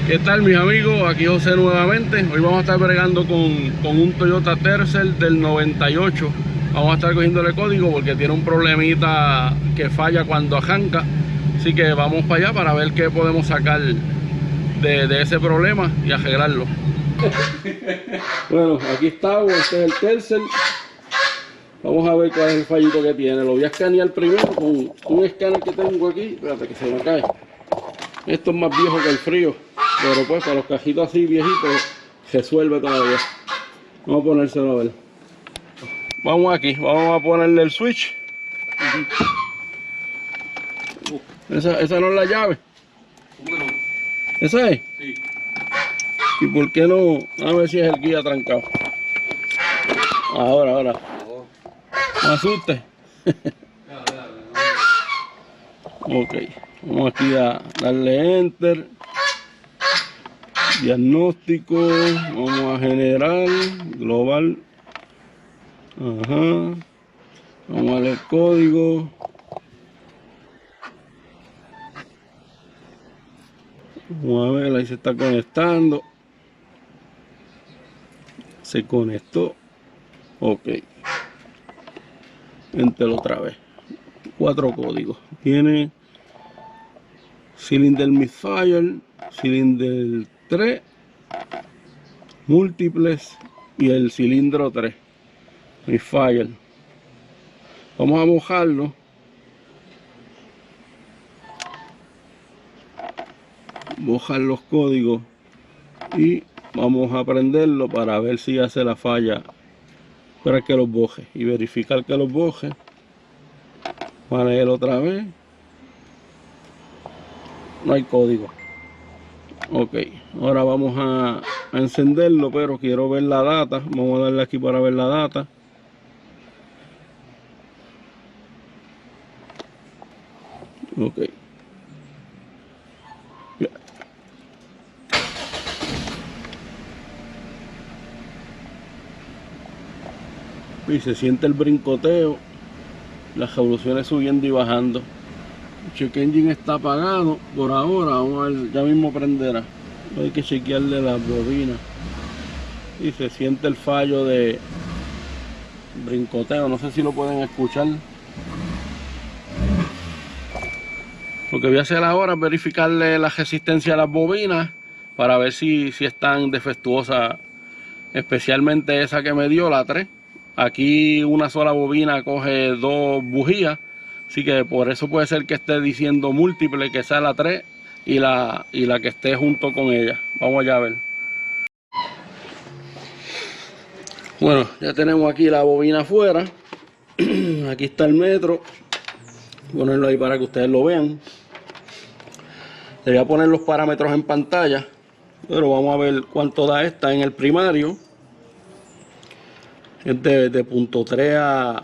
¿Qué tal, mis amigos? Aquí José nuevamente. Hoy vamos a estar bregando con un Toyota Tercel del 98. Vamos a estar cogiéndole código porque tiene un problemita que falla cuando arranca. Así que vamos para allá para ver qué podemos sacar de ese problema y arreglarlo. Bueno, aquí está, este es el Tercel. Vamos a ver cuál es el fallito que tiene. Lo voy a escanear primero con un escáner que tengo aquí. Espérate que se me cae. Esto es más viejo que el frío, pero pues para los cajitos así viejitos resuelve todavía. Vamos a ponérselo a ver. Vamos aquí, vamos a ponerle el switch. Esa no es la llave. ¿Cómo que no? ¿Esa es? Sí. ¿Y por qué no? A ver si es el guía trancado. Ahora. Oh. No asuste. Ok, vamos aquí a darle enter. Diagnóstico, vamos a generar, global. Ajá. Vamos a darle el código. Vamos a ver, ahí se está conectando. Se conectó. Ok. Enter otra vez. 4 códigos. Tiene Cylinder Misfire, Cylinder 3, múltiples y el cilindro 3. Misfire. Vamos a mojarlo. Mojar los códigos y vamos a prenderlo para ver si hace la falla. Para que los boje y verificar que los boje. Vamos a leer otra vez. No hay código. Ok, ahora vamos a encenderlo, pero quiero ver la data. Vamos a darle aquí para ver la data. Ok. Y se siente el brincoteo, las revoluciones subiendo y bajando. El check engine está apagado por ahora. Vamos a ver, ya mismo prenderá. Hay que chequearle las bobinas. Y se siente el fallo de brincoteo. No sé si lo pueden escuchar. Lo que voy a hacer ahora es verificarle la resistencia a las bobinas para ver si están defectuosas, especialmente esa que me dio, la 3. Aquí una sola bobina coge 2 bujías, así que por eso puede ser que esté diciendo múltiple, que sea la 3 y la que esté junto con ella. Vamos allá a ver. Bueno, ya tenemos aquí la bobina afuera. Aquí está el metro. Voy a ponerlo ahí para que ustedes lo vean. Le voy a poner los parámetros en pantalla, pero vamos a ver cuánto da esta en el primario. Es de punto 3 a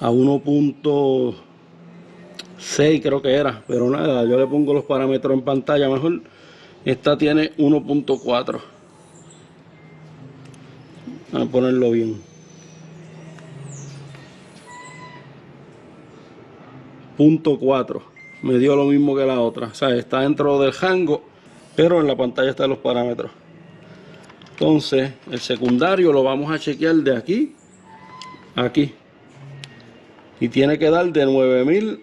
1.6 creo que era, pero nada, yo le pongo los parámetros en pantalla mejor. Esta tiene 1.4. Vamos a ponerlo bien. .4. Me dio lo mismo que la otra. O sea, está dentro del rango, pero en la pantalla están los parámetros. Entonces, el secundario lo vamos a chequear de aquí a aquí. Y tiene que dar de 9000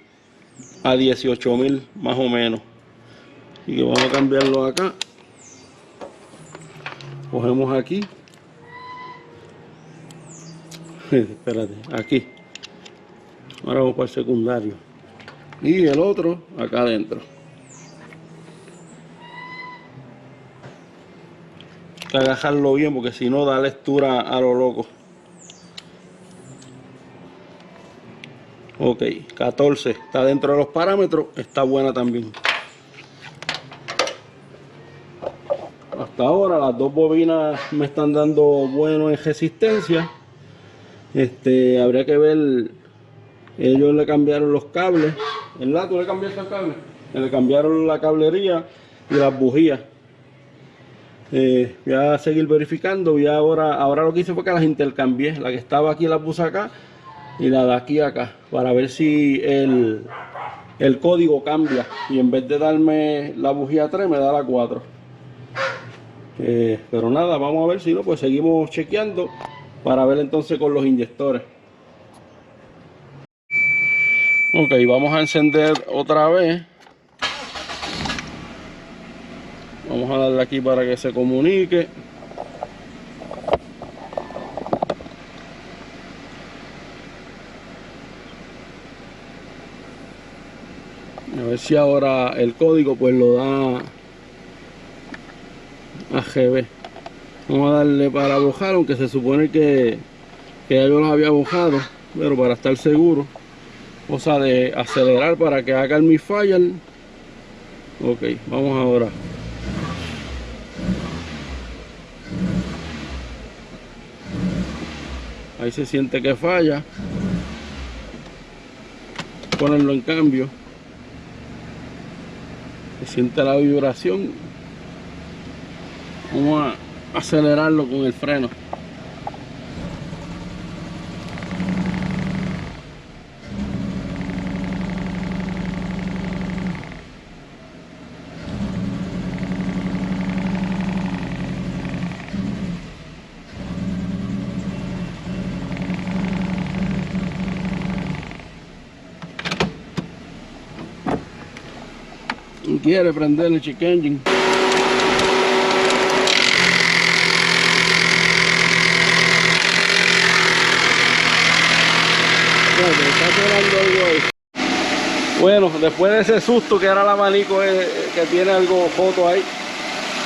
a 18000 más o menos. Y que vamos a cambiarlo acá. Cogemos aquí. Espérate, aquí. Ahora vamos para el secundario. Y el otro acá adentro. Hay que agajarlo bien porque si no da lectura a lo loco. Ok, 14. Está dentro de los parámetros. Está buena también. Hasta ahora las 2 bobinas me están dando bueno en resistencia. Habría que ver. Ellos le cambiaron los cables. ¿Verdad? ¿Tú le cambiaste el cable? Le cambiaron la cablería y las bujías. Voy a seguir verificando. Y ahora lo que hice fue que las intercambié. La que estaba aquí la puse acá y la de aquí acá, para ver si el código cambia y en vez de darme la bujía 3 me da la 4. Pero nada, vamos a ver, si no pues seguimos chequeando para ver entonces con los inyectores. Ok, vamos a encender otra vez. Vamos a darle aquí para que se comunique. A ver si ahora el código pues lo da a GB. Vamos a darle para bojar, aunque se supone que ya yo los había bojado, pero para estar seguro, cosa de acelerar para que haga el misfire. Ok, vamos ahora. Ahí se siente que falla. Ponerlo en cambio. Se siente la vibración. Vamos a acelerarlo con el freno. Quiere prender el check engine. Bueno, después de ese susto que era el abanico que tiene algo foto ahí,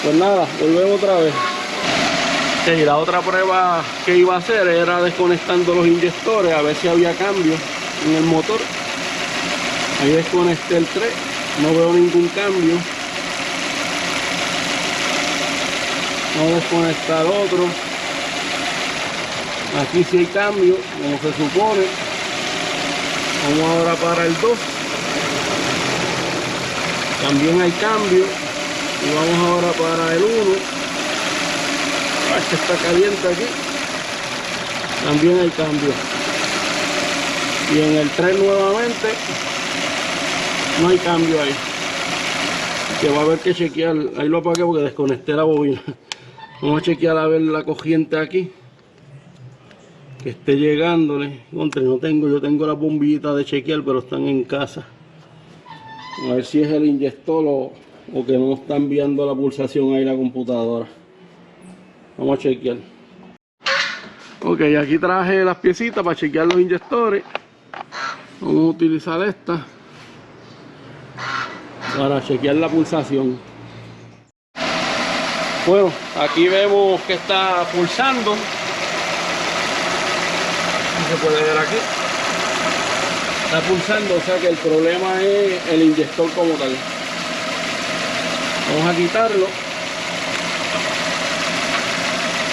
pues nada, volvemos otra vez. Y la otra prueba que iba a hacer era desconectando los inyectores a ver si había cambio en el motor. Ahí desconecté el 3. No veo ningún cambio. Vamos a desconectar otro. Aquí sí hay cambio, como se supone. Vamos ahora para el 2. También hay cambio. Y vamos ahora para el 1. Este está caliente aquí. También hay cambio. Y en el 3 nuevamente. No hay cambio ahí. Que va a haber que chequear. Ahí lo apagué porque desconecté la bobina. Vamos a chequear a ver la corriente aquí. Que esté llegándole. Contra, no tengo, yo tengo las bombillitas de chequear, pero están en casa. A ver si es el inyector o que no está enviando la pulsación ahí la computadora. Vamos a chequear. Ok, aquí traje las piecitas para chequear los inyectores. Vamos a utilizar esta para chequear la pulsación. Bueno, aquí vemos que está pulsando. Se puede ver aquí. Está pulsando, o sea que el problema es el inyector como tal. Vamos a quitarlo.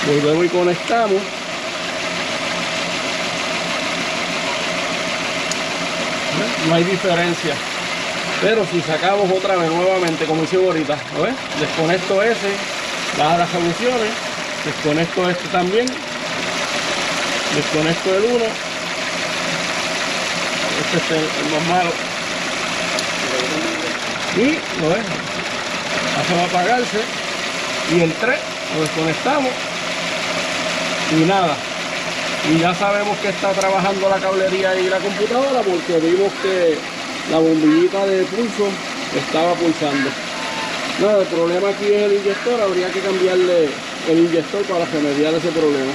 Volvemos y conectamos. No hay diferencia. Pero si sacamos otra vez nuevamente, como hice ahorita, ¿ves? Desconecto ese, baja las soluciones, desconecto este también, desconecto el 1, este es el más malo, y lo dejo, hace va a apagarse, y el 3 lo desconectamos, y nada, y ya sabemos que está trabajando la cablería y la computadora, porque vimos que la bombillita de pulso estaba pulsando. Nada, el problema aquí es el inyector. Habría que cambiarle el inyector para remediar ese problema.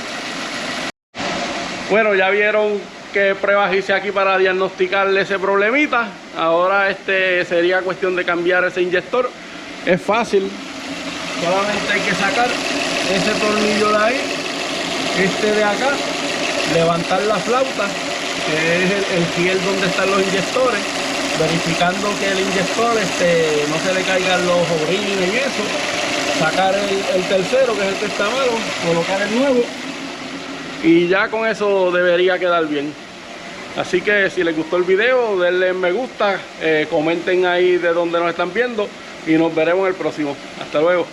Bueno, ya vieron qué pruebas hice aquí para diagnosticarle ese problemita. Ahora sería cuestión de cambiar ese inyector. Es fácil, solamente hay que sacar ese tornillo de ahí, este de acá, levantar la flauta, que es el fiel donde están los inyectores, verificando que el inyector no se le caigan los obrines y eso, sacar el tercero, que es el que está malo, colocar el nuevo, y ya con eso debería quedar bien. Así que si les gustó el video, denle me gusta, comenten ahí de dónde nos están viendo y nos veremos en el próximo. Hasta luego.